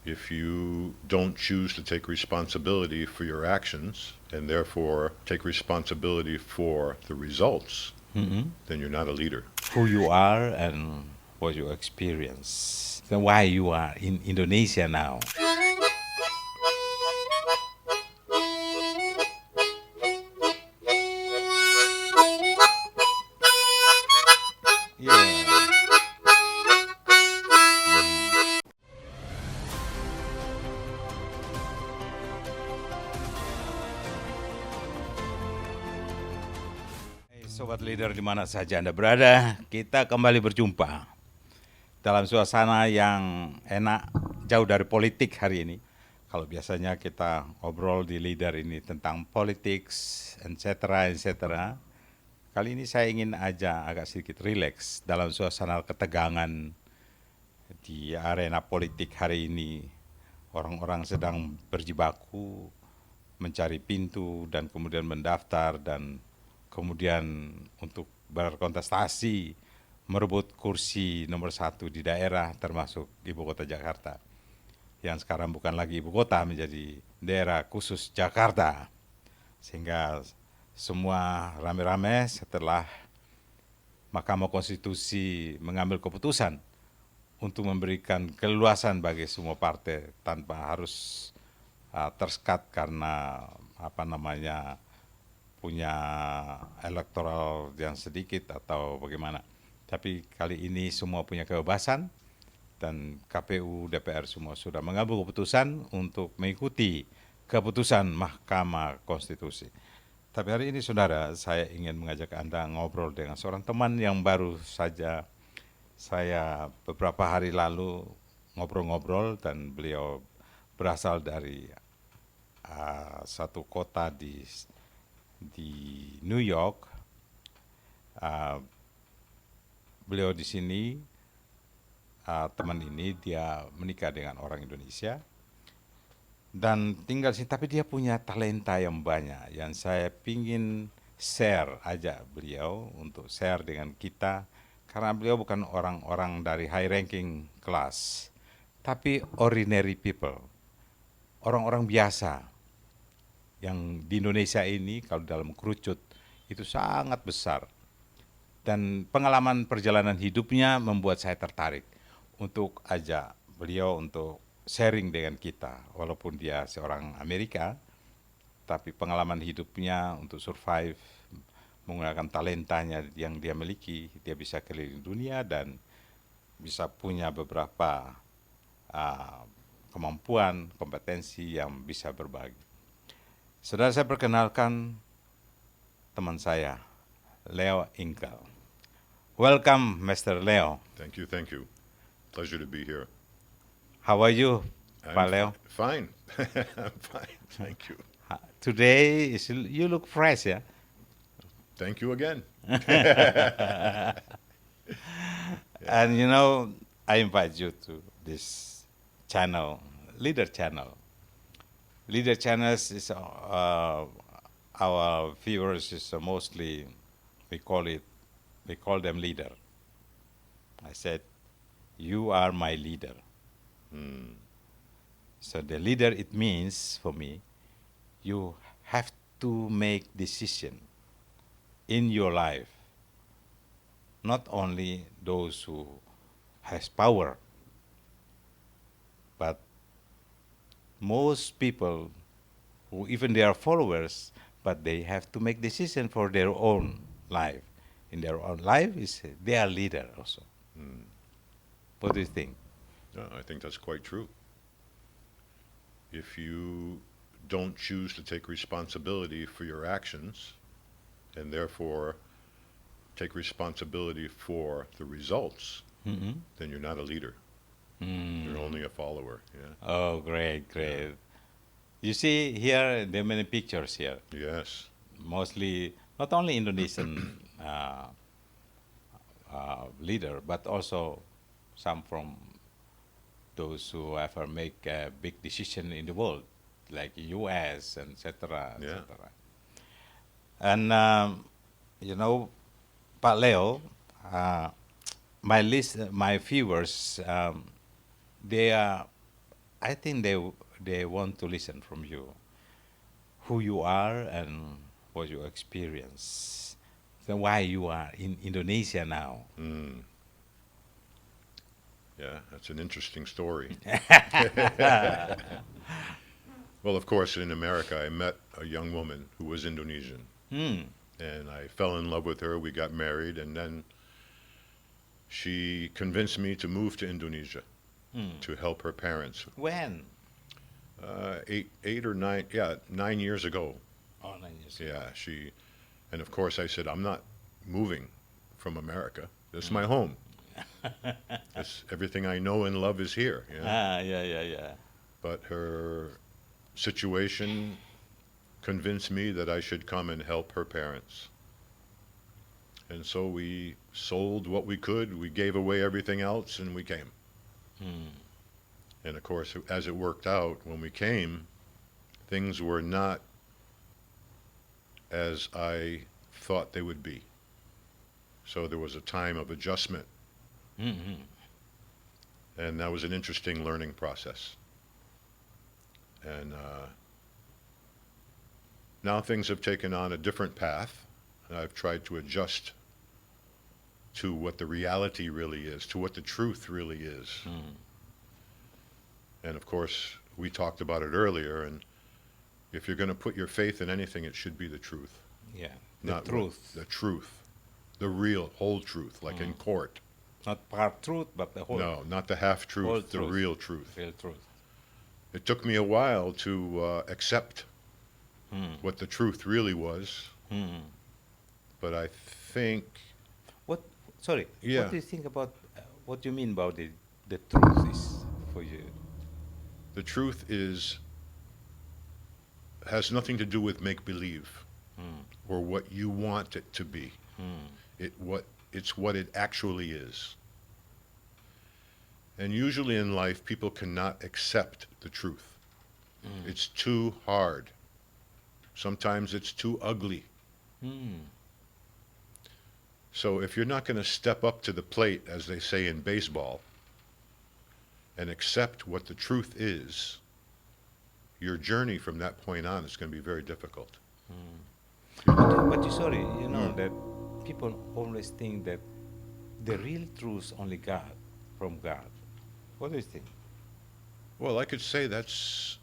If you don't choose to take responsibility for your actions and therefore take responsibility for the results, then you're not a leader. Who you are and what you experience. Then why you are in Indonesia now? Yeah. Hey, Sobat leader di mana saja Anda berada, kita kembali berjumpa dalam suasana yang enak, jauh dari politik hari ini. Kalau biasanya kita ngobrol di leader ini tentang politik, etc. Kali ini saya ingin aja agak sedikit rileks dalam suasana ketegangan di arena politik hari ini. Orang-orang sedang berjibaku mencari pintu dan kemudian mendaftar dan kemudian untuk berkontestasi merebut kursi nomor 1 di daerah termasuk ibu kota Jakarta. Yang sekarang bukan lagi ibu kota, menjadi daerah khusus Jakarta. Sehingga semua rame-rame setelah Mahkamah Konstitusi mengambil keputusan untuk memberikan keluasan bagi semua partai tanpa harus tersekat karena punya elektoral yang sedikit atau bagaimana. Tapi kali ini semua punya kebebasan dan KPU, DPR semua sudah mengambil keputusan untuk mengikuti keputusan Mahkamah Konstitusi. Tapi hari ini saudara, saya ingin mengajak Anda ngobrol dengan seorang teman yang baru saja saya beberapa hari lalu ngobrol-ngobrol, dan beliau berasal dari satu kota di New York. Beliau di sini, teman ini dia menikah dengan orang Indonesia dan tinggal di sini, tapi dia punya talenta yang banyak yang saya pingin share aja beliau untuk share dengan kita. Karena beliau bukan orang-orang dari high ranking class, tapi ordinary people, orang-orang biasa yang di Indonesia ini kalau dalam kerucut itu sangat besar. Dan pengalaman perjalanan hidupnya membuat saya tertarik untuk ajak beliau untuk sharing dengan kita. Walaupun dia seorang Amerika, tapi pengalaman hidupnya untuk survive menggunakan talentanya yang dia miliki, dia bisa keliling dunia dan bisa punya beberapa kemampuan, kompetensi yang bisa berbagi. Saudara, saya perkenalkan teman saya, Leo Ingkel. Welcome, Mr. Leo. Thank you, thank you. Pleasure to be here. How are you, Pak I'm Leo? fine. I'm fine, thank you. Today, you look fresh, yeah? Thank you again. And you know, I invite you to this channel, Leader Channel. Leader Channels is our viewers is mostly we call them leader. I said, you are my leader. So the leader, it means for me, you have to make decision in your life. Not only those who has power, but most people who even they are followers, but they have to make decision for their own life. In their own life, is they are leader also. What do you think? I think that's quite true. If you don't choose to take responsibility for your actions and therefore take responsibility for the results, then you're not a leader. You're only a follower. Yeah. Oh, great. You see here, there are many pictures here. Yes. Mostly, not only Indonesian leader, but also some from those who ever make a big decision in the world, like U.S. and etc. Yeah. And you know, Pak Leo, my viewers, they are I think they want to listen from you, who you are and what you experience. So why you are in Indonesia now? Mm. Yeah, that's an interesting story. Well, of course, in America, I met a young woman who was Indonesian, Hmm. and I fell in love with her. We got married, and then she convinced me to move to Indonesia Hmm. to help her parents. When? Eight or nine, yeah, 9 years ago. Oh, 9 years. Yeah, and of course I said, I'm not moving from America. This is my home. Everything I know and love is here. Yeah. Yeah. But her situation convinced me that I should come and help her parents. And so we sold what we could, we gave away everything else, and we came. Hmm. And of course, as it worked out, when we came, things were not as I thought they would be. So there was a time of adjustment, Hmm. and that was an interesting learning process. And now things have taken on a different path. I've tried to adjust to what the reality really is, to what the truth really is. Hmm. And of course, we talked about it earlier, and if you're going to put your faith in anything, it should be the truth. Yeah. Not The truth. the truth. The real, whole truth, like in court. Not part truth, but the whole. No, not the half Whole truth, the truth. real truth. Real truth. It took me a while to accept Hmm. what the truth really was, Hmm. but I think, What? Sorry. Yeah. What do you think about? What do you mean about the truth is for you? the truth has nothing to do with make believe Hmm. or what you want it to be. Hmm. It's what it actually is. And usually in life, people cannot accept the truth. It's too hard. Sometimes it's too ugly. Hmm. So if you're not going to step up to the plate, as they say in baseball, and accept what the truth is, your journey from that point on is going to be very difficult. But you sorry, you know Hmm. that people always think that the real truth only God, from God. What do you think? Well, I could say that's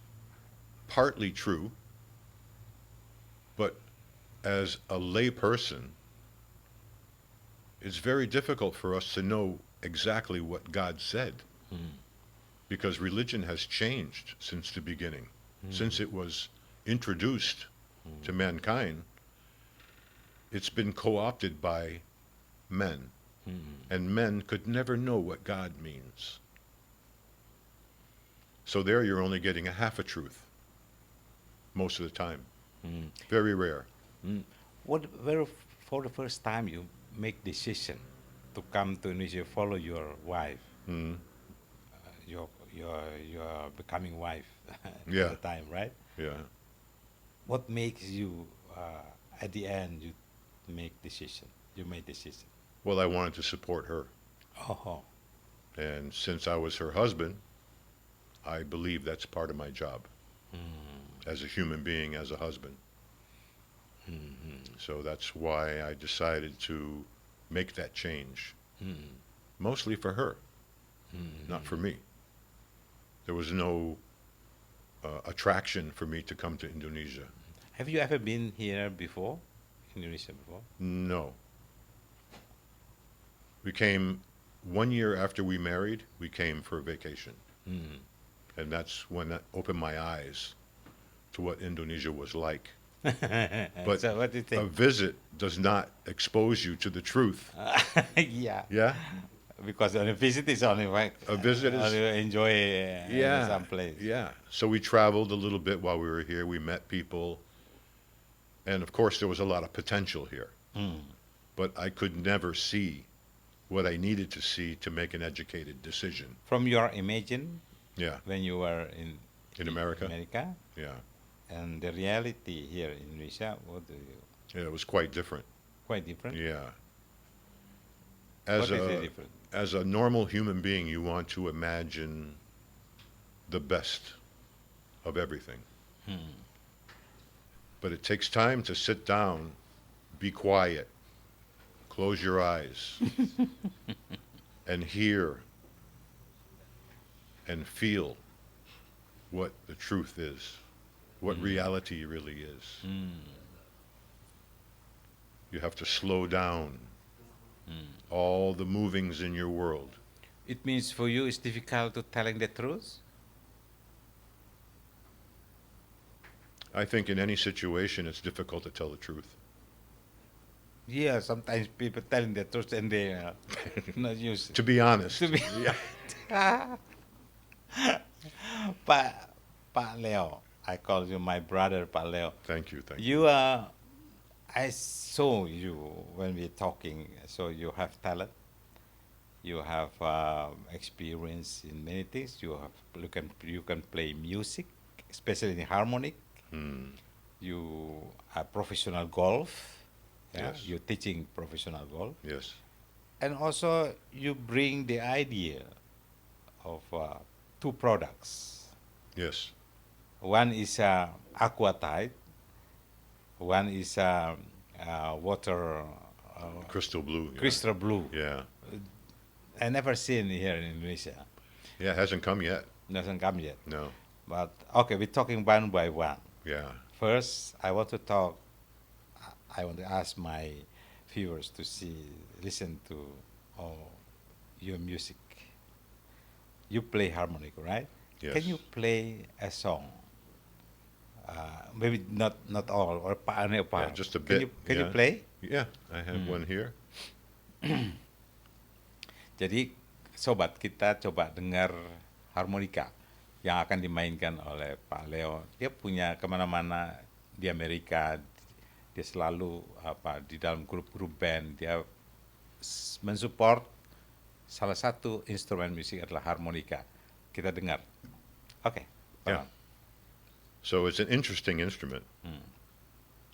partly true, but as a lay person, it's very difficult for us to know exactly what God said, because religion has changed since the beginning. Since it was introduced to mankind, it's been co-opted by men, and men could never know what God means. So there you're only getting a half a truth most of the time. Very rare. Where for the first time you make decision to come to Indonesia, follow your wife, Mm. your becoming wife Yeah. at the time, right? Yeah. What makes you at the end you make decision? You made decision. Well, I wanted to support her. Oh. And since I was her husband, I believe that's part of my job as a human being, as a husband. So that's why I decided to make that change, mostly for her, not for me. There was no attraction for me to come to Indonesia. Have you ever been here before, Indonesia before? No. We came 1 year after we married, we came for a vacation. And that's when that opened my eyes to what Indonesia was like. But So what do you a think? visit does not expose you to the truth. Yeah. Yeah? Because on a visit is only like A visit is- only enjoy Yeah. some place. Yeah. So we traveled a little bit while we were here. We met people. And of course, there was a lot of potential here. But I could never see what I needed to see to make an educated decision. From your imagine Yeah. when you were In America? Yeah. and the reality here in Indonesia, what do you Yeah, it was quite different. quite different? Yeah. What is it different? As a normal human being, you want to imagine the best of everything. But it takes time to sit down, be quiet, close your eyes, and hear and feel what the truth is, what reality really is. You have to slow down all the movings in your world. It means for you it's difficult to telling the truth? I think in any situation it's difficult to tell the truth. Yeah, sometimes people telling the truth and they are not used To be honest. to be. Yeah. Pak Leo, I call you my brother, Pak Leo. Thank you. You are, I saw you when we're talking, so you have talent, you have experience in many things, you can play music, especially in harmonic, you are professional golf, Yes. you're teaching professional golf, Yes. and also you bring the idea of two products. Yes. One is aqua type, one is water Crystal blue. Yeah. crystal blue. Yeah. I never seen here in Indonesia. Yeah, it hasn't come yet. Doesn't come yet. No. But okay, we're talking one by one. Yeah. First, I want to ask my viewers to listen to your music. You play harmonic, right? Yes. Can you play a song? Maybe not all, or any part. Yeah, just a Can bit. you Yeah. play? Yeah, I have one here. Jadi, sobat, kita coba dengar harmonika yang akan dimainkan oleh Pak Leo. Dia punya kemana-mana di Amerika. Dia selalu di dalam grup-grup band. Dia mensupport salah satu instrumen musik adalah harmonika. Kita dengar. Oke. Yeah. So it's an interesting instrument.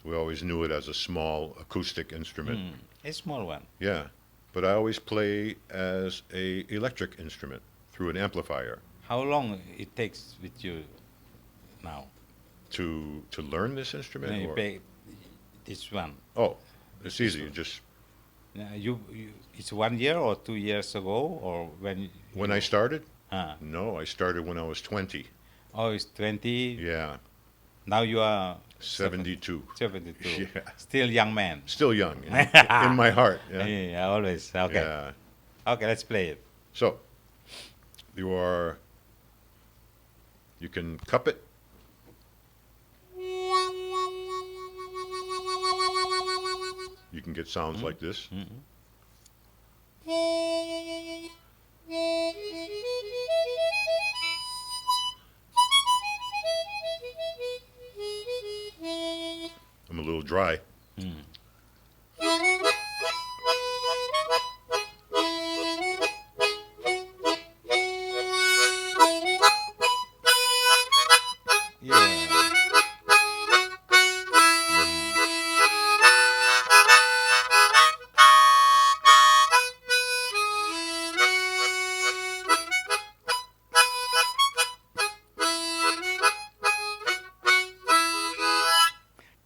We always knew it as a small acoustic instrument. A small one. Yeah. But I always play as a electric instrument through an amplifier. How long it takes with you now? To learn this instrument? You or- play this one. Oh, it's easy. You just It's 1 year or 2 years ago, or when I started? Ah. No, I started when I was 20. Oh, it's 20. Yeah. Now you are 72. 72. Yeah. Still young man. Still young in my heart. Yeah. Yeah, always. Okay. Yeah. Okay, let's play it. So, you can cup it. You can get sounds like this. I'm a little dry. Yeah.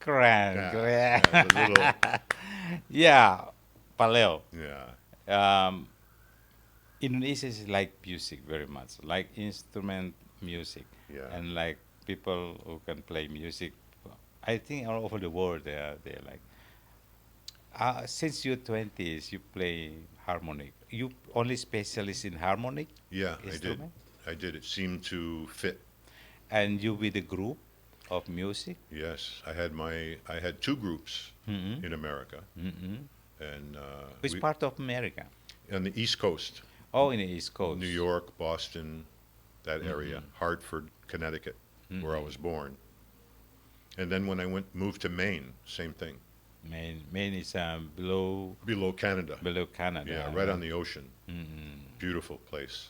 Keren, Yeah, keren. yeah, the little- Yeah, Pak Leo. Yeah. Indonesia is like music very much, like instrument music, Yeah. and like people who can play music. I think all over the world they're like. Since your 20s, you play harmonic. You only specialist in harmonic, Yeah, I did. instrument? I did. It seemed to fit. And you with a group of music. Yes, I had two groups in America, and Which part of America? on the East Coast, Oh, in the East Coast. New York, Boston, that area, Hartford, Connecticut, where I was born. And then when I moved to Maine, same thing, Maine is below Canada. Canada. Yeah, right on the ocean. Beautiful place.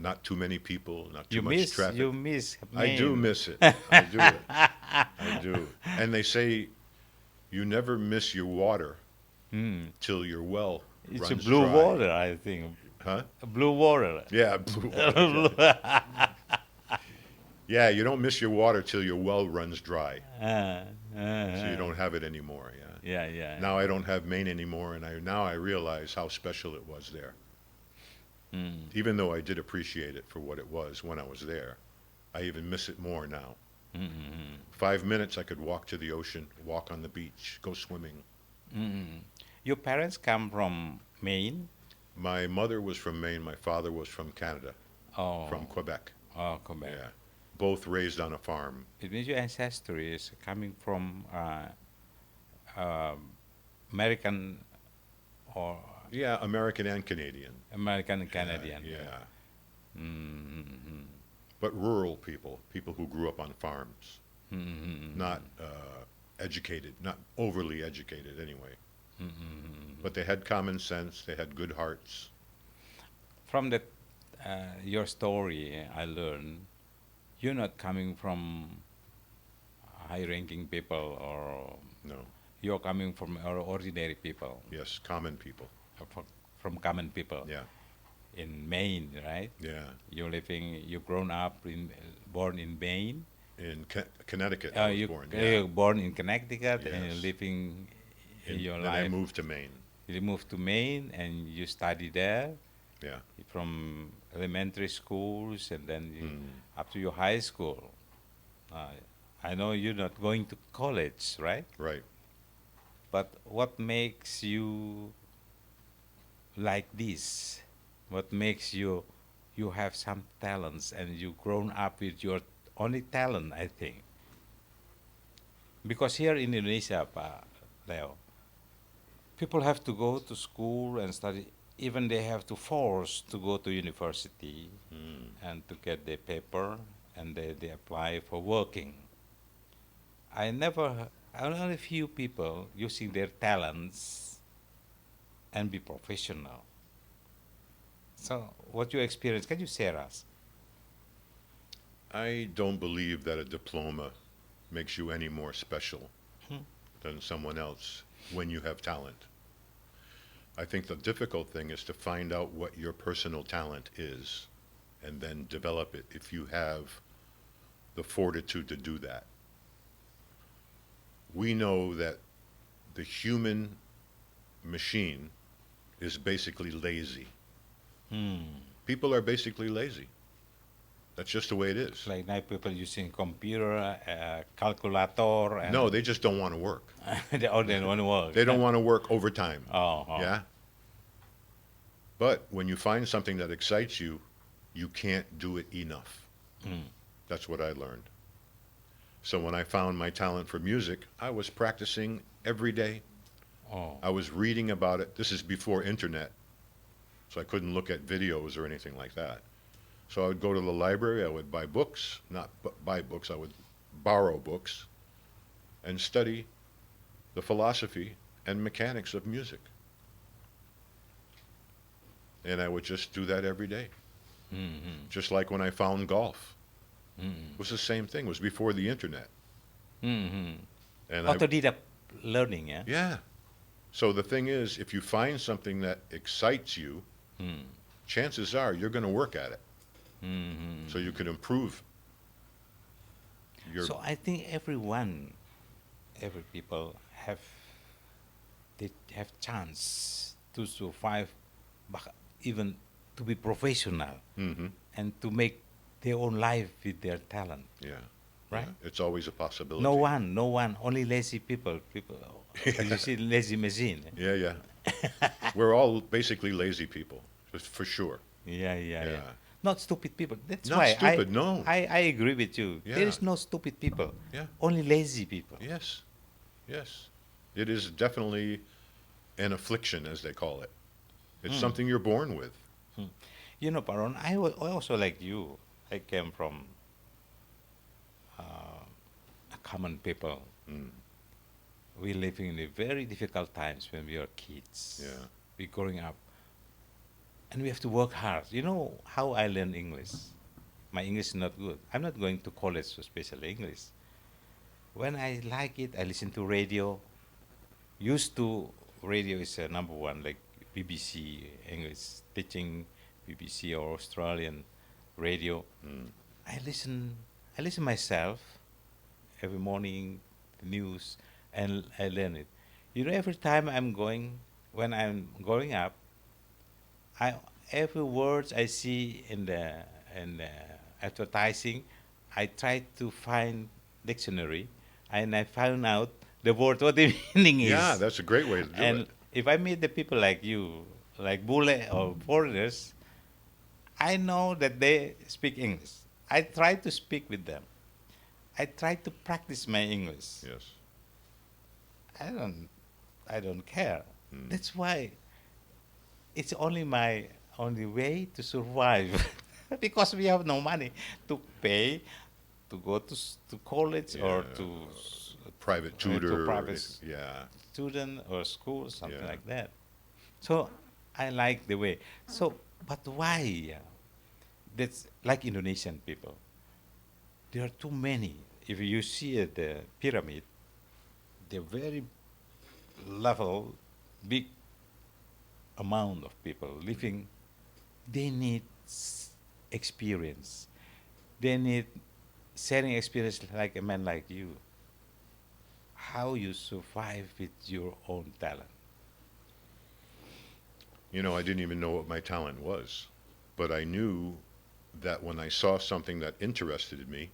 Not too many people, not too much traffic. You miss I do Maine. miss it. I do it. I do. And they say you never miss your water till your well It's runs a blue dry. water, I think. Huh? Blue water. Yeah, blue water. Yeah, you don't miss your water till your well runs dry. Uh, So you don't have it anymore, yeah. Yeah. Now I don't have Maine anymore, and now I realize how special it was there. Mm. Even though I did appreciate it for what it was when I was there, I even miss it more now. Mm-mm. 5 minutes I could walk to the ocean, walk on the beach, go swimming. Mm-mm. Your parents come from Maine? My mother was from Maine, my father was from Canada, Oh, from Quebec. Quebec. Yeah. Both raised on a farm. It means your ancestry is coming from uh, American or Yeah, American and Canadian. American and Canadian. Yeah. Mm-hmm. But rural people, people who grew up on farms, Mm-hmm. not educated, not overly educated anyway. Mm-hmm. But they had common sense, they had good hearts. From the your story, I learned you're not coming from high-ranking people, or No, you're coming from ordinary people, yes, common people. from common people Yeah, in Maine, right? yeah. You grown up born in Maine. In Connecticut, I was born. Yeah. You're born in Connecticut, and you're Yes. living your Then I life. moved to Maine. You moved to Maine, and you study there Yeah. from elementary schools, and then Mm. up to your high school. Uh, I know you're not going to college, right? Right. But what makes you like this? What makes you have some talents, and you grown up with your only talent, I think. Because here in Indonesia, Leo, people have to go to school and study. Even they have to force to go to university Mm. and to get their paper, and they apply for working. I never, only few people using their talents and be professional. So, what you experience, can you share us? I don't believe that a diploma makes you any more special Hmm. than someone else when you have talent. I think the difficult thing is to find out what your personal talent is and then develop it if you have the fortitude to do that. We know that the human machine is basically lazy. People are basically lazy. That's just the way it is. Like now people using computer, calculator, and No, they just don't want to work. they only want to work. They don't want to work overtime. Oh. Yeah? But when you find something that excites you, you can't do it enough. Mm. That's what I learned. So when I found my talent for music, I was practicing every day. Oh. I was reading about it. This is before internet, so I couldn't look at videos or anything like that. So I would go to the library, I would buy books, not buy books, I would borrow books and study the philosophy and mechanics of music. And I would just do that every day. Mm-hmm. Just like when I found golf. Mm-hmm. It was the same thing. It was before the internet. Mm-hmm. And Autodidact learning, yeah? yeah. So the thing is, if you find something that excites you, Mm. chances are you're going to work at it. Mm-hmm. So you can improve your. So I think every people they have chance to survive, even to be professional Mhm. and to make their own life with their talent. Yeah. Right? Yeah. It's always a possibility. No one, only lazy people. You see, lazy machine. Yeah, yeah. We're all basically lazy people, for sure. Yeah. Not stupid people. That's Not why stupid, no. I agree with you. Yeah. There is no stupid people. Yeah. Only lazy people. Yes. Yes. It is definitely an affliction, as they call it. It's something you're born with. You know, Baron, I also like you. I came from common people. Mm. We living in a very difficult times when we are kids. Yeah. We growing up, and we have to work hard. You know how I learn English? My English is not good. I'm not going to college to special English. When I like it, I listen to radio. Used to radio is number one, like BBC English teaching, BBC or Australian radio. Mm. I listen. I listen myself every morning, the news, and I learn it. You know, every time when I'm growing up, I every words I see in the advertising, I try to find dictionary, and I found out the word what the meaning Yeah, is. that's a great way to do And it. if I meet the people like you, like Bule or foreigners, I know that they speak English. I try to speak with them. I try to practice my English. Yes. I don't I don't care. Mm. That's why it's only my only way to survive because we have no money to pay to go to college or Yeah. to Private to tutor. private Yeah. student or school, something Yeah. like that. So I like the way. So, but why? That's like Indonesian people. There are too many. If you see the pyramid, they're very level, big amount of people living. They need experience. They need sharing experience like a man like you. How you survive with your own talent. You know, I didn't even know what my talent was, but I knew that when I saw something that interested me,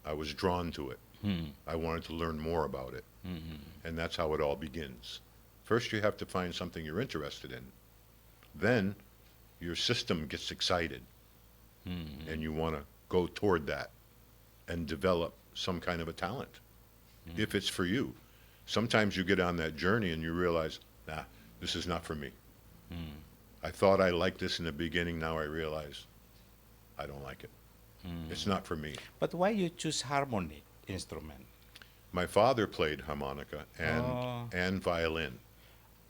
I was drawn to it. Hmm. I wanted to learn more about it. Mhm. And that's how it all begins. First, you have to find something you're interested in. Then, your system gets excited, Mhm. and you want to go toward that and develop some kind of a talent, if it's for you. Sometimes you get on that journey and you realize, nah, this is not for me. Mm. I thought I liked this in the beginning, now I realize I don't like it. It's not for me. But why you choose harmonic instrument? My father played harmonica Oh, and violin.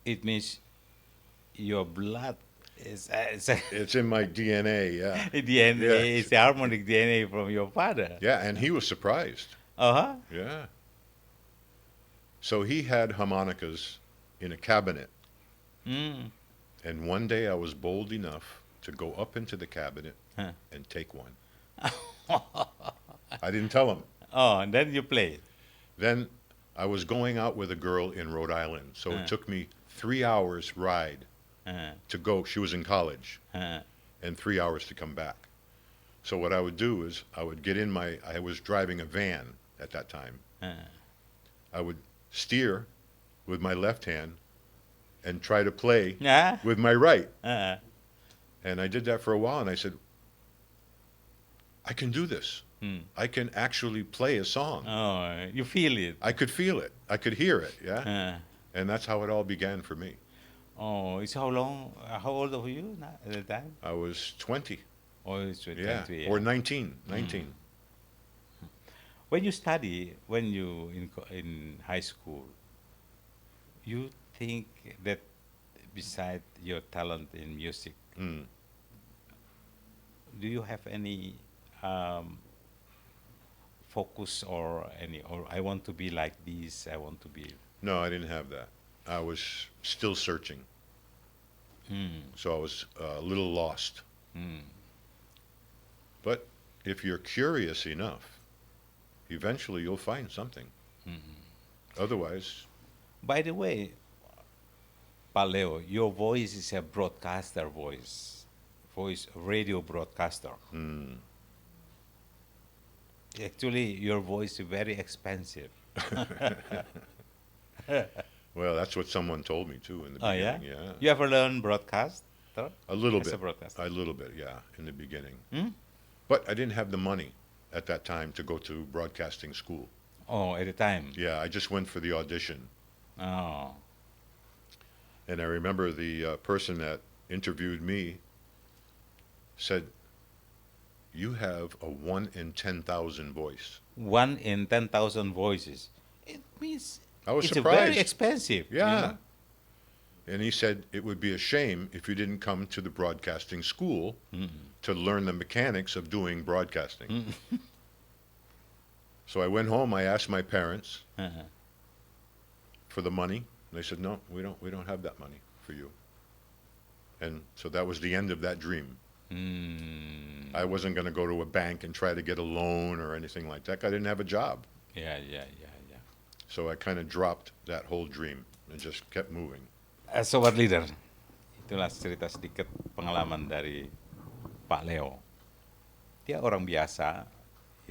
it means your blood is It's in my DNA, yeah. Yeah. DNA is the harmonic DNA from your father. Yeah, and he was surprised. Uh-huh. Yeah. So he had harmonicas in a cabinet, Mm. and one day I was bold enough to go up into the cabinet Huh. and take one. I didn't tell him. Oh, and then you play it. Then I was going out with a girl in Rhode Island, so it took me 3 hours ride Uh, to go. She was in college, uh, and 3 hours to come back. So what I would do is I would get in I was driving a van at that time. uh. I would steer with my left hand and try to play Yeah. with my right. Uh, And I did that for a while, and I said, I can do this. mm. I can actually play a song. Oh, you feel it. I could feel it. I could hear it, yeah? Uh, And that's how it all began for me. oh, it's how long? How old are you now at the time? I was 20, Oh, it's 20, yeah, yeah. or 19. When you study, when you in high school, you think that beside your talent in music, Mm. do you have any focus or I want to be like this, I want to be. No, I didn't have that. I was still searching, Mm, so I was a little lost. mm, But if you're curious enough, eventually you'll find something. mm. Otherwise, By the way, Paleo, your voice is a broadcaster voice radio broadcaster. mm, Actually, your voice is very expensive. well, that's what someone told me too in the Oh yeah? beginning. Yeah, You ever learn broadcast? a little As a bit. broadcaster. A little bit, yeah, in the beginning. Hmm? But I didn't have the money at that time to go to broadcasting school. Oh, at the time. Yeah, I just went for the audition. Oh. And I remember the person that interviewed me said, "You have a 1 in 10,000 voice." 1 in 10,000 voices. It means I was it's surprised. very expensive. you Yeah. know? And he said it would be a shame if you didn't come to the broadcasting school to learn the mechanics of doing broadcasting. So I went home, I asked my parents Uh-huh. for the money. And they said, "No, we don't have that money for you." And so that was the end of that dream. I wasn't going to go to a bank and try to get a loan or anything like that. I didn't have a job. Ya, ya. So I kind of dropped that whole dream and just kept moving. Sobat Leader, itulah cerita sedikit pengalaman dari Pak Leo. Dia orang biasa,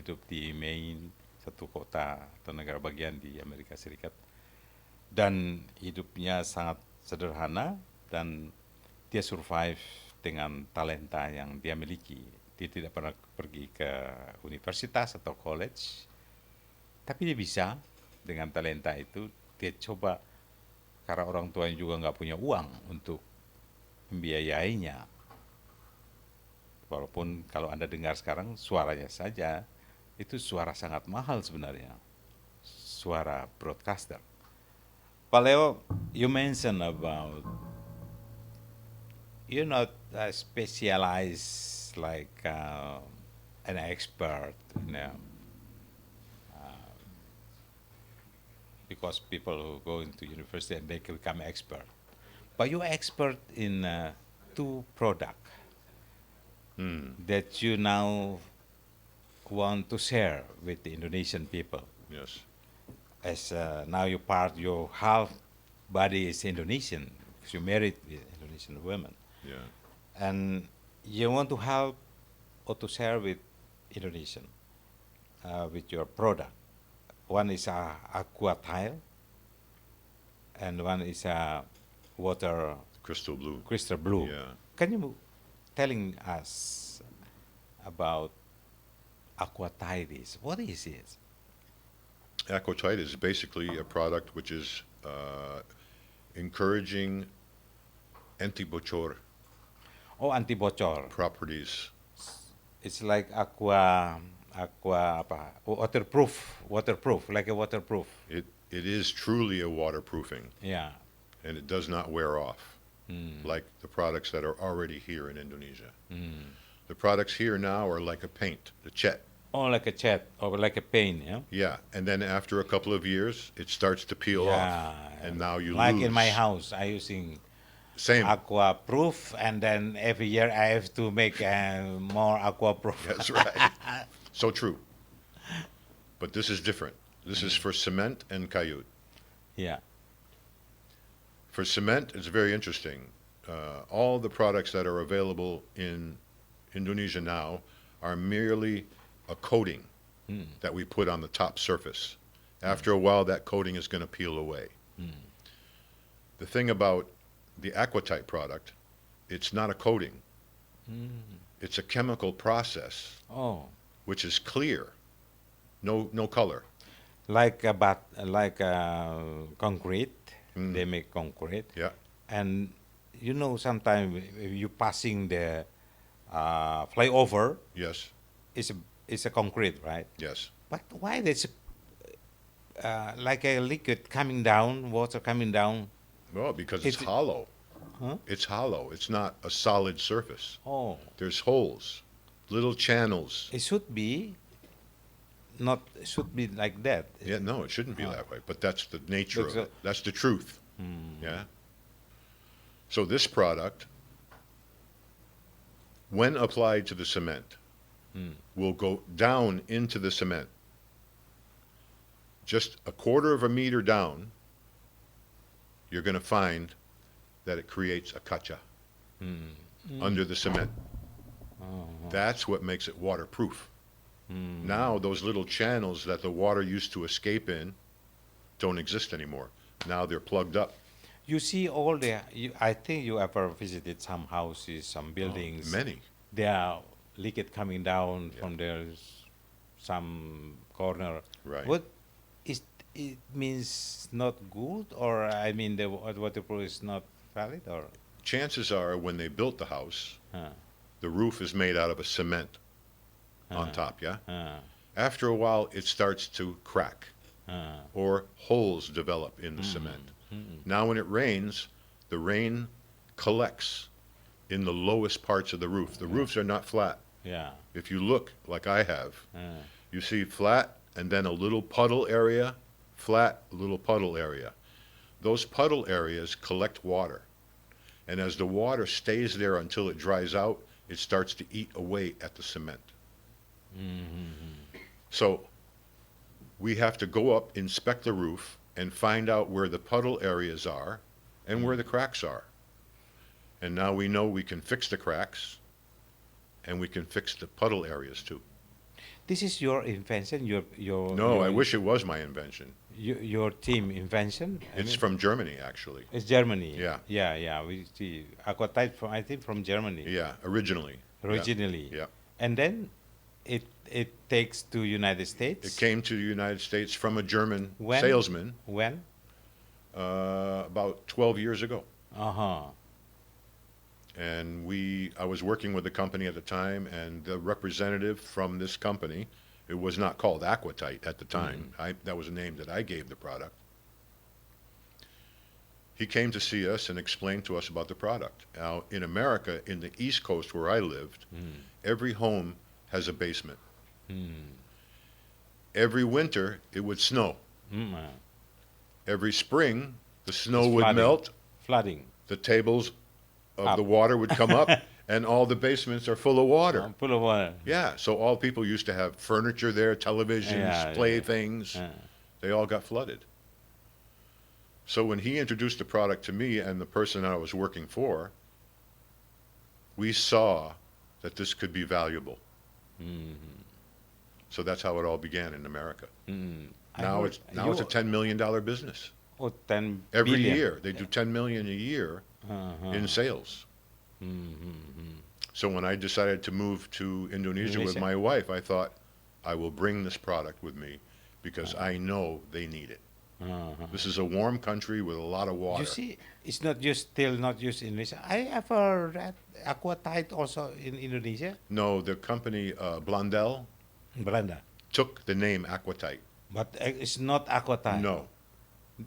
hidup di Maine, satu kota atau negara bagian di Amerika Serikat. Dan hidupnya sangat sederhana dan dia survive dengan talenta yang dia miliki. Dia tidak pernah pergi ke universitas atau college, tapi dia bisa dengan talenta itu. Dia coba, karena orang tuanya juga nggak punya uang untuk membiayainya. Walaupun kalau Anda dengar sekarang suaranya saja, itu suara sangat mahal sebenarnya. Suara broadcaster. Pak Leo, you mentioned about you're not specialized like an expert, because people who go into university and they can become expert. But you're expert in two products that you now want to share with the Indonesian people. Yes. As now your half body is Indonesian, because you married with Indonesian women. Yeah. And you want to help or to share with Indonesian with your product. One is a aqua tile, and one is a water Crystal blue. crystal blue. Yeah. Can you telling us about aqua tile is? What is it? Aquatite is basically a product which is encouraging anti-bocor Oh, anti bocor. properties. It's like aqua apa? Waterproof, like a waterproof. It is truly a waterproofing, Yeah. and it does not wear off like the products that are already here in Indonesia. The products here now are like a paint, the chet. Oh, like a chat or like a paint, yeah. Yeah, and then after a couple of years, it starts to peel off, and now you like lose. in my house, I using Same. aqua proof, and then every year I have to make more aqua proof. That's right. So true. But this is different. This is for cement and kayut. Yeah. For cement, it's very interesting. All the products that are available in Indonesia now are merely a coating that we put on the top surface. After a while, that coating is going to peel away. The thing about the Aquatite product, it's not a coating. It's a chemical process Oh, which is clear, no color. like concrete. They make concrete, Yeah. and sometimes you passing the flyover, Yes. it's a concrete, right? Yes. But why there's like a liquid coming down, water coming down? Well, because it's It's- hollow. Huh? It's hollow. It's not a solid surface. Oh, There's holes, little channels. it should be like that. Yeah, no, it shouldn't be that way. But that's the nature of Because, it. That's the truth. Yeah. So this product, when applied to the cement, will go down into the cement. Just a quarter of a meter down, you're going to find that it creates a kacha under the cement. That's what makes it waterproof. Now those little channels that the water used to escape in don't exist anymore. Now they're plugged up. You see I think you ever visited some houses, some buildings. Many. There are liquid coming down from some corner. Right. What is it means not good, or I mean the waterproof is not valid, or? Chances are when they built the house, Huh. the roof is made out of a cement on top, yeah? Uh, After a while, it starts to crack uh, or holes develop in the cement. Now when it rains, the rain collects in the lowest parts of the roof. The roofs are not flat. yeah. If you look like I have, Uh, you see flat and then a little puddle area, flat, little puddle area. Those puddle areas collect water. And as the water stays there until it dries out, it starts to eat away at the cement. Mm-hmm. So we have to go up, inspect the roof, and find out where the puddle areas are and where the cracks are. And now we know we can fix the cracks and we can fix the puddle areas too. This is your invention, No, I wish it was my invention. your team invention. It's from Germany, actually. It's Germany. Yeah. Yeah. We see aquatite from, I think, from Germany Yeah, originally. originally. Yeah. And then it takes to United States. It came to the United States from a German When? salesman When? about 12 years ago. Uh-huh. And I was working with the company at the time, and the representative from this company, it was not called Aquatite at the time. That was a name that I gave the product. He came to see us and explained to us about the product. Now, in America, in the East Coast where I lived, every home has a basement. Every winter, it would snow. Every spring, the snow It's would flooding. melt, Flooding. the tables of Up. the water would come up, and all the basements are full of water. Full of water. Yeah, so all people used to have furniture there, televisions, Yeah, playthings. Yeah. They all got flooded. So when he introduced the product to me and the person I was working for, we saw that this could be valuable. So that's how it all began in America. Now it's a $10 million business. 10 Every billion. year they do 10 million a year in sales. So when I decided to move to Indonesia with Indonesia. my wife, I thought I will bring this product with me because I know they need it. This is a warm country with a lot of water. You see, it's not just still not used in Indonesia. I ever read aquatite also in Indonesia. No, the company Blondel Belanda. took the name Aquatite. But it's not aquatite. No.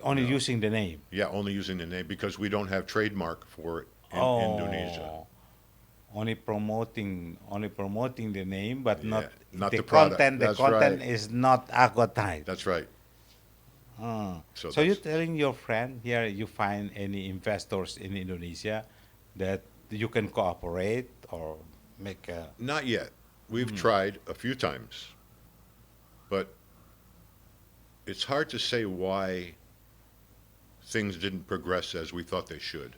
Only using the name. Yeah, only using the name because we don't have trademark for it in Indonesia. Only promoting the name, but Yeah, not not the the product. content. The That's content right. is not aquatite. That's right. So So you're that's- telling your friend here you find any investors in Indonesia that you can cooperate or make a Not yet. We've tried a few times, but it's hard to say why things didn't progress as we thought they should.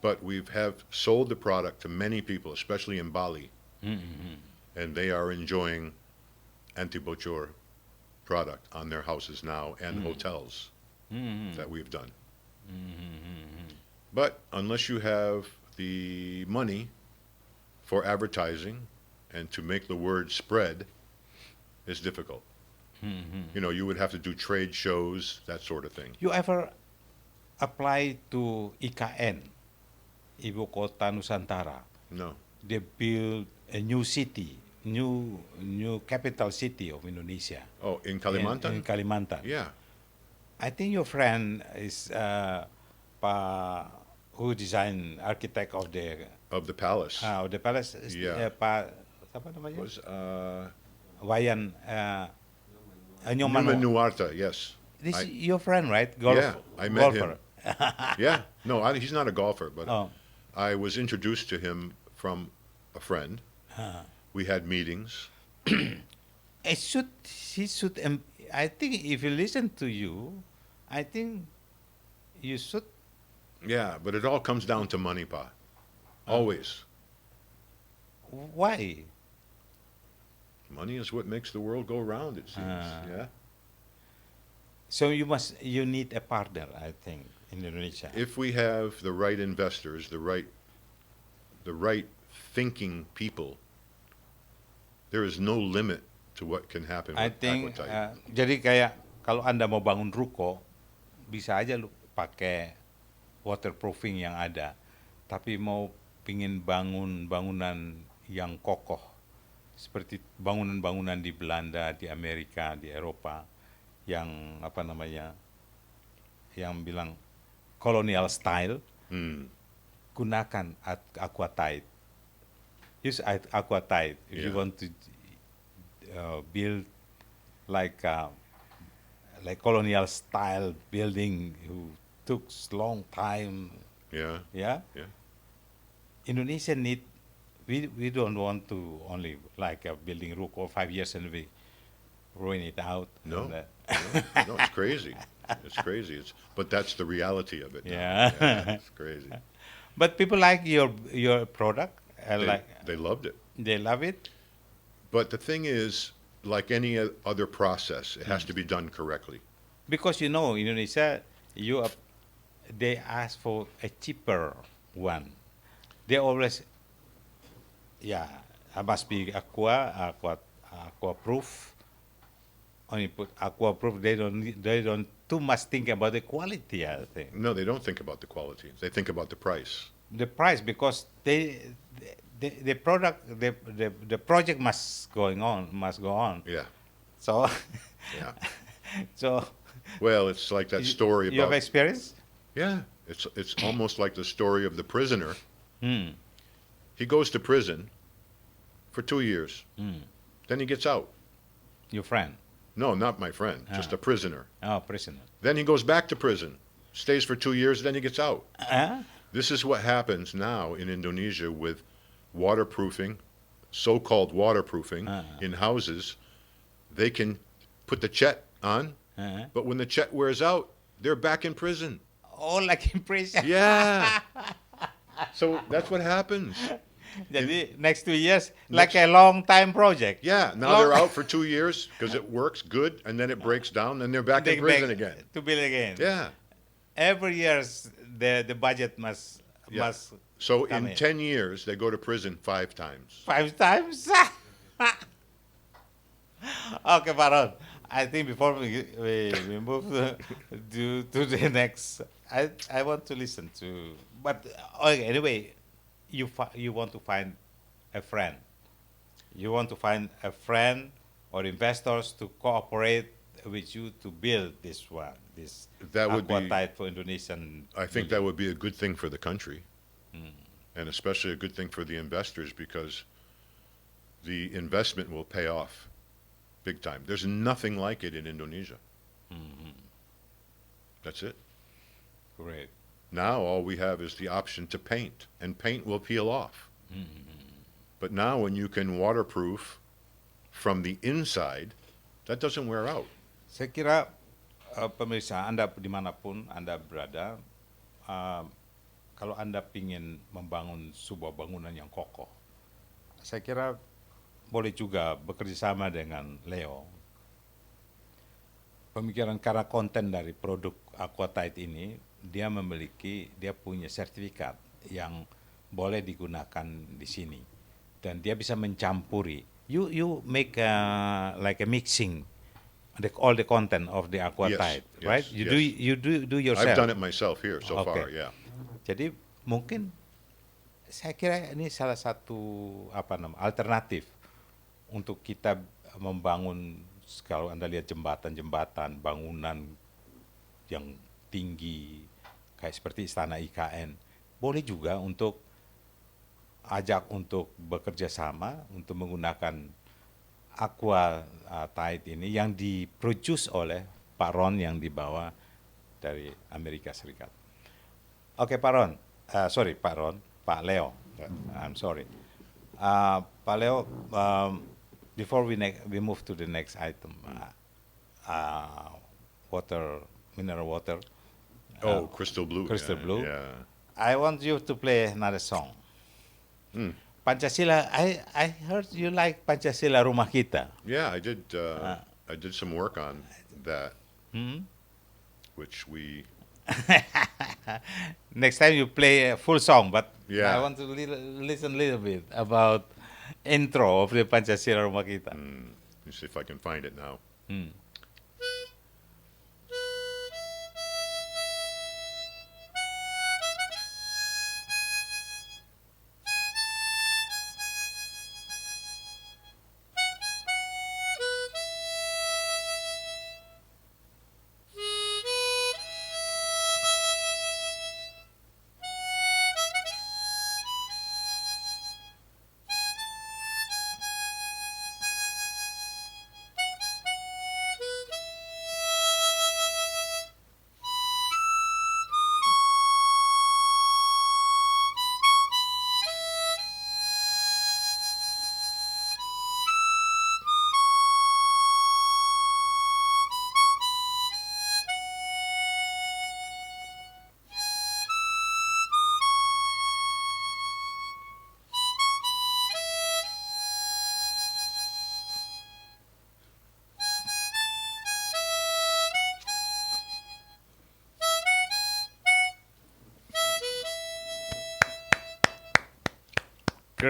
But we have sold the product to many people, especially in Bali, and they are enjoying anti-bocor product on their houses now and hotels that we've done. But unless you have the money for advertising and to make the word spread, it's difficult. You know, you would have to do trade shows, that sort of thing. You ever apply to IKN, Ibu Kota Nusantara? No. They build a new city, new capital city of Indonesia. Oh, in Kalimantan? In Kalimantan. Yeah. I think your friend is who designed architect of the Palace. palace. Yeah. Pak siapa namanya? Was Wayan Newman Nyoman. Nuarta, yes. This I- is your friend, right? Golf, Yeah, I met him. golfer. Yeah. No, he's not a golfer, but Oh. I was introduced to him from a friend. We had meetings. He should. I think if he listen to you, I think you should. Yeah, but it all comes down to money, Pa. Always. Why? Money is what makes the world go round, it seems. Yeah. So you need a partner, I think, in Indonesia. If we have the right investors, the right thinking people, there is no limit to what can happen I with think Aquatite. jadi kayak kalau Anda mau bangun ruko, bisa aja lu pakai waterproofing yang ada. Tapi mau pingin bangun bangunan yang kokoh seperti bangunan-bangunan di Belanda, di Amerika, di Eropa yang apa namanya? Yang bilang colonial style, gunakan aquatite. Use aquatite if you Yeah. want to build like colonial style building who took long time. Yeah. Yeah, Yeah. Indonesia need we don't want to only like building roof for 5 years and we ruin it out. No, And, no, it's crazy. It's crazy. But that's the reality of it now. Yeah. It's crazy. But people like your product. They loved it. They love it. But the thing is, like any other process, it has to be done correctly. Because you know, in Indonesia, they ask for a cheaper one. They always, yeah, I must be aqua proof. Only put aqua proof. They don't too much think about the quality. I think No, they don't think about the quality. They think about the price. the price because the product the project must go on. Yeah, So yeah. so Well, it's like that story you have about. experience. Yeah, it's almost like the story of the prisoner. Hmm. He goes to prison for 2 years. Hmm. Then he gets out. Your friend. No, not my friend, just a prisoner. Oh, prisoner. Then he goes back to prison, stays for 2 years, then he gets out. This is what happens now in Indonesia with waterproofing, so-called waterproofing in houses. They can put the chet on, but when the chet wears out, they're back in prison. Oh, like in prison. Yeah. So that's what happens. Jadi next 2 years like a long time project. Yeah, now they're out for 2 years because it works good, and then it breaks down, and they're back in prison again. To build again. Yeah. Every year the budget must Yeah. So come in in. 10 years, they go to prison 5 times. 5 times. Okay, Baron. I think before we move to the next, I want to listen to. But okay, anyway, you want to find a friend. You want to find a friend or investors to cooperate with you to build this one, this That would aqua be- type for Indonesian. I think that would be a good thing for the country, and especially a good thing for the investors because the investment will pay off big time. There's nothing like it in Indonesia. That's it. Great. Now all we have is the option to paint, and paint will peel off. But now when you can waterproof from the inside, that doesn't wear out. Saya kira pemirsa Anda dimanapun Anda berada, kalau Anda ingin membangun sebuah bangunan yang kokoh, saya kira boleh juga bekerja sama dengan Leo. Pemikiran karena konten dari produk Aquatite ini, dia punya sertifikat yang boleh digunakan di sini, dan dia bisa mencampuri. You make like a mixing. All the content of the Aquatite, Yes, right? yes, You do yourself. I've done it myself here so far, yeah. Jadi mungkin saya kira ini salah satu alternatif untuk kita membangun. Kalau Anda lihat jembatan-jembatan, bangunan yang tinggi kayak seperti Istana IKN, boleh juga untuk ajak untuk bekerja sama untuk menggunakan Aquatite ini yang diproduce oleh Pak Ron yang dibawa dari Amerika Serikat. Oke, Pak Ron, sorry Pak Ron, Pak Leo, I'm sorry. Pak Leo, before we move to the next item, mineral water. Crystal blue. Crystal blue. Yeah. I want you to play another song. Pancasila, I heard you like Pancasila Rumah Kita. Yeah, I did. I did some work on that, which we. Next time you play a full song, but Yeah. I want to listen a little bit about intro of the Pancasila Rumah Kita. Let me see if I can find it now.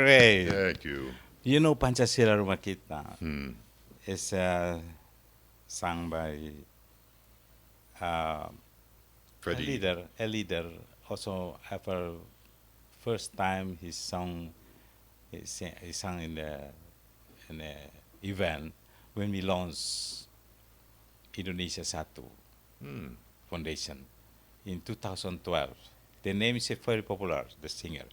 Great. Thank you. You know Pancasila Rumah Kita Hmm. is sung by a Freddie. leader. Also, after first time he sung in the event when we launched Indonesia Satu Hmm. Foundation in 2012. The name is very popular, the singer.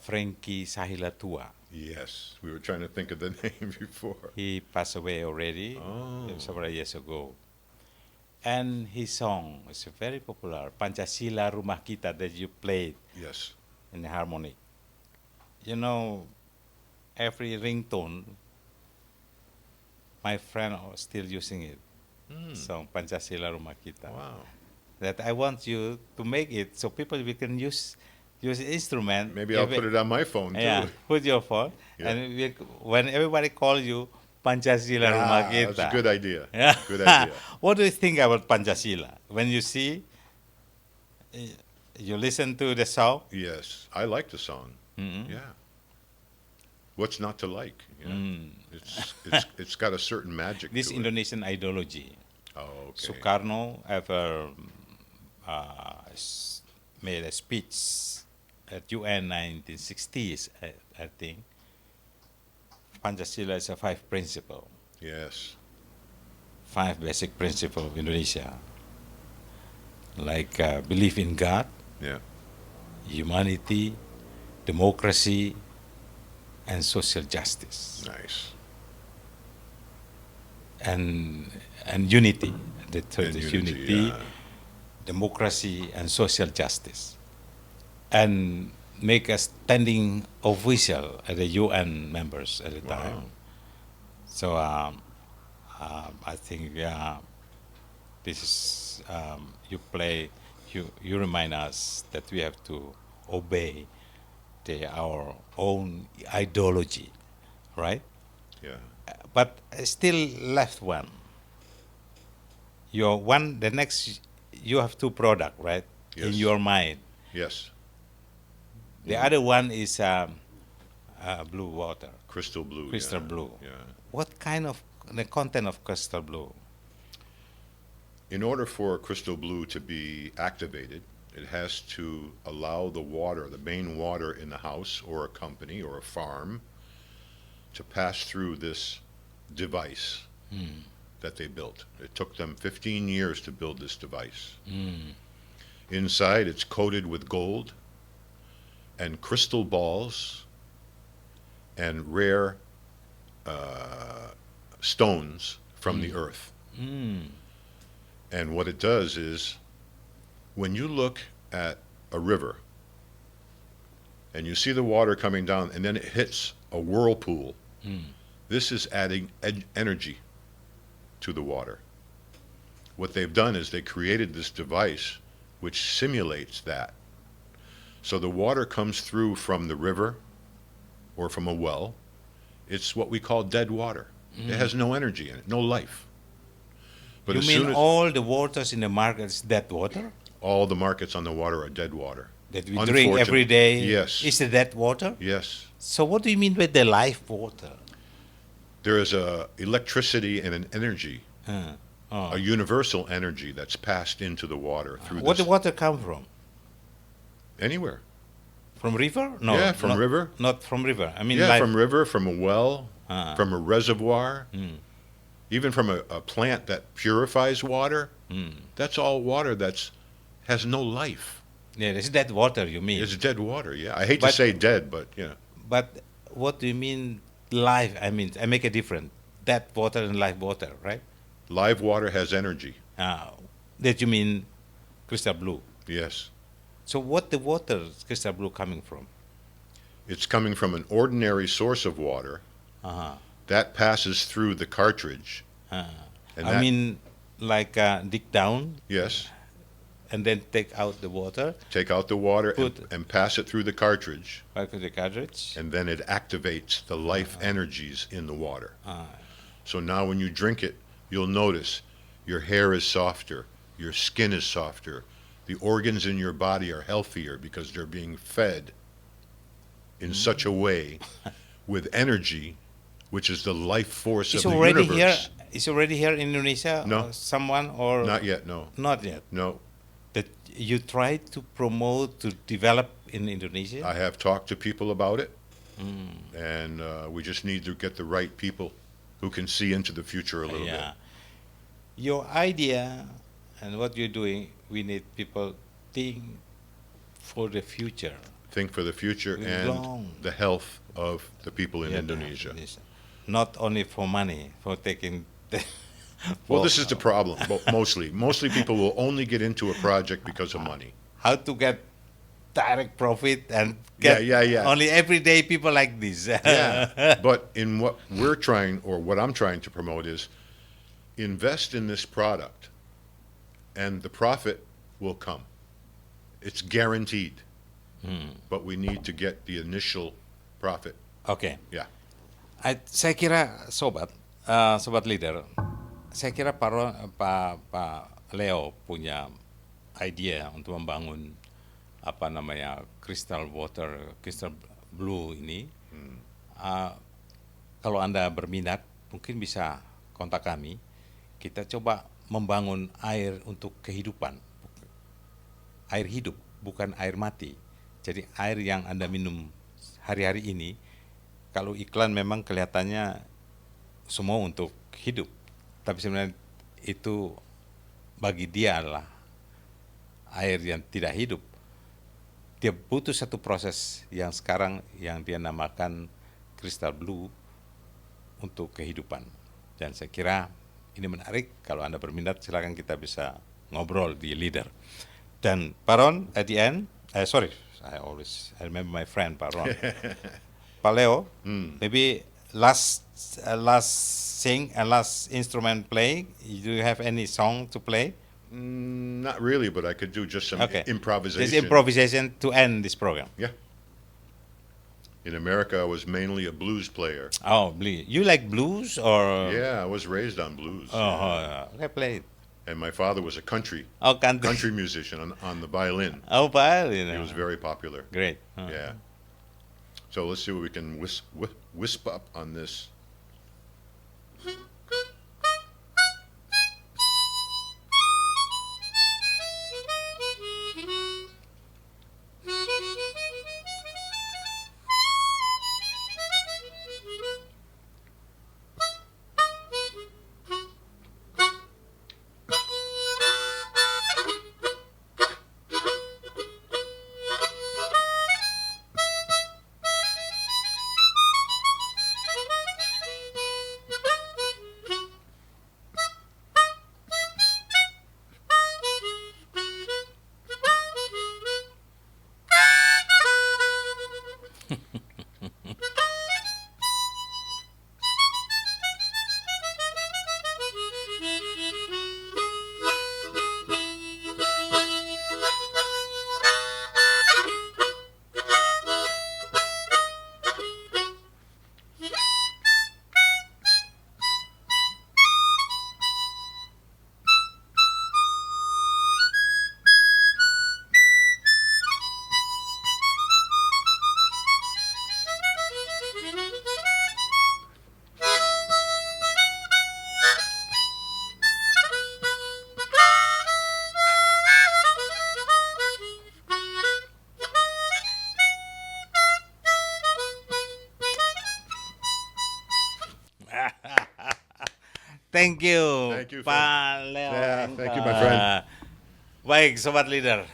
Frankie Sahilatua. Yes, we were trying to think of the name before. He passed away already several years ago. And his song is very popular, Pancasila Rumah Kita, that you played Yes. in the harmonic. You know, every ringtone, my friend are still using it. Song Pancasila Rumah Kita. Wow. That I want you to make it so people we can use instrument. Maybe I'll put it on my phone too. Yeah, put your phone, Yeah. and when everybody call you Pancasila Rumah Kita. That's a good idea. Yeah. Good idea. What do you think about Pancasila? When you see, you listen to the song. Yes, I like the song. Mhm. Yeah. What's not to like? You know? Mm. It's got a certain magic This to Indonesian ideology. it. Oh, okay. Soekarno ever made a speech at UN 1960s, I think. Pancasila is a 5 principle, Yes. 5 basic principle of Indonesia, like belief in God, Yeah. humanity, democracy, and social justice, Nice. and unity. The third And is unity, unity, yeah. democracy, and social justice, and make a standing official at the UN members at the time. Wow. So I think this is you remind us that we have to obey our own ideology, right? Yeah. But I still left one. The next you have 2 product, right? In Yes. your mind. Yes. The other one is blue water, Crystal blue. crystal yeah. blue. Yeah. What kind of the content of crystal blue? In order for crystal blue to be activated, it has to allow the water, the main water in the house or a company or a farm, to pass through this device that they built. It took them 15 years to build this device. Inside, it's coated with gold and crystal balls and rare stones from the earth. And what it does is, when you look at a river and you see the water coming down and then it hits a whirlpool, this is adding energy to the water. What they've done is they created this device which simulates that. So the water comes through from the river or from a well. It's what we call dead water. It has no energy in it, no life. But You as mean soon as all the waters in the market is dead water all the markets on the water are dead water. that we drink every day? Yes. Is it dead water? Yes. So what do you mean by the life water? There is a electricity and an energy, a universal energy that's passed into the water through What the this, water come from? anywhere. From river? No. Yeah, from river. Not from river. I mean, Yeah, life. from river, from a well, Ah. from a reservoir, even from a plant that purifies water. That's all water has no life. Yeah, it's dead water. You mean? It's dead water. Yeah, I hate to But- say dead, but yeah, But what do you mean life? I mean, I make a difference. Dead water and live water, right? live water has energy. That you mean crystal blue. Yes, So what the water crystal blue coming from? it's coming from an ordinary source of water Uh-huh. that passes through the cartridge. Uh, And I that- mean, like dig down Yes, and then take out the water, take out the water Put- and pass it through the cartridge, back to the cartridge. and then it activates the life energies in the water. Uh, So now when you drink it, you'll notice your hair is softer, your skin is softer, the organs in your body are healthier because they're being fed in such a way with energy, which is the life force It's of the already universe. here. It's already here in Indonesia. No. Someone or Not yet, no. Not yet. No. That you try to promote to develop in Indonesia. I have talked to people about it, and we just need to get the right people who can see into the future a little bit. Yeah. Your idea and what you're doing, we need people think for the future. Think for the future and Long. the health of the people in Yeah, Indonesia. Not only for money, for taking. Well, this is the problem. Mostly people will only get into a project because of money. How to get direct profit and get Yeah. only everyday people like this. Yeah, but in what we're trying, or what I'm trying to promote, is invest in this product, and the profit will come. It's guaranteed, but we need to get the initial profit. Oke. Ya. Saya kira sobat leader, saya kira Pak Leo punya idea untuk membangun crystal blue ini. Kalau Anda berminat, mungkin bisa kontak kami. Kita coba membangun air untuk kehidupan, air hidup, bukan air mati. Jadi air yang Anda minum hari-hari ini, kalau iklan memang kelihatannya semua untuk hidup, tapi sebenarnya itu bagi dia adalah air yang tidak hidup. Dia butuh satu proses yang sekarang yang dia namakan crystal blue untuk kehidupan. Dan saya kira ini menarik. Kalau Anda berminat, silakan kita bisa ngobrol di leader. Dan Pak Ron, at the end, I remember my friend Pak Ron. Pak Leo, maybe last instrument play. Do you have any song to play? Not really, but I could do just some improvisation. There's improvisation to end this program. Yeah. In America, I was mainly a blues player. Oh, blues. You like blues or? Yeah, I was raised on blues. Okay, play it. And my father was a country musician on the violin. Oh, violin. He was very popular. Great. Yeah. So let's see what we can wisp up on this. Thank you, Thank you, Pak Leo. Yeah, thank you, my friend. Baik, Sobat Leader.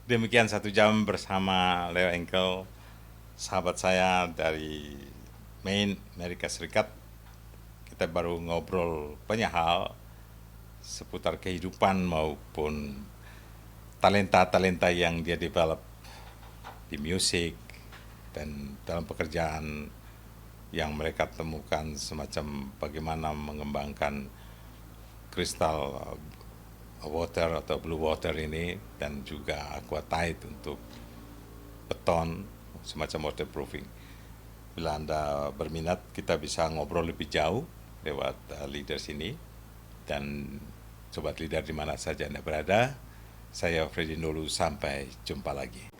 Demikian 1 jam bersama Leo Ingkel, sahabat saya dari Maine, Amerika Serikat. Kita baru ngobrol banyak hal seputar kehidupan maupun talenta-talenta yang dia develop di musik dan dalam pekerjaan yang mereka temukan, semacam bagaimana mengembangkan kristal water atau blue water ini, dan juga aquatite untuk beton, semacam waterproofing. Bila Anda berminat, kita bisa ngobrol lebih jauh lewat leader sini. Dan Sobat Leader di mana saja Anda berada, saya Freddy Nolu, sampai jumpa lagi.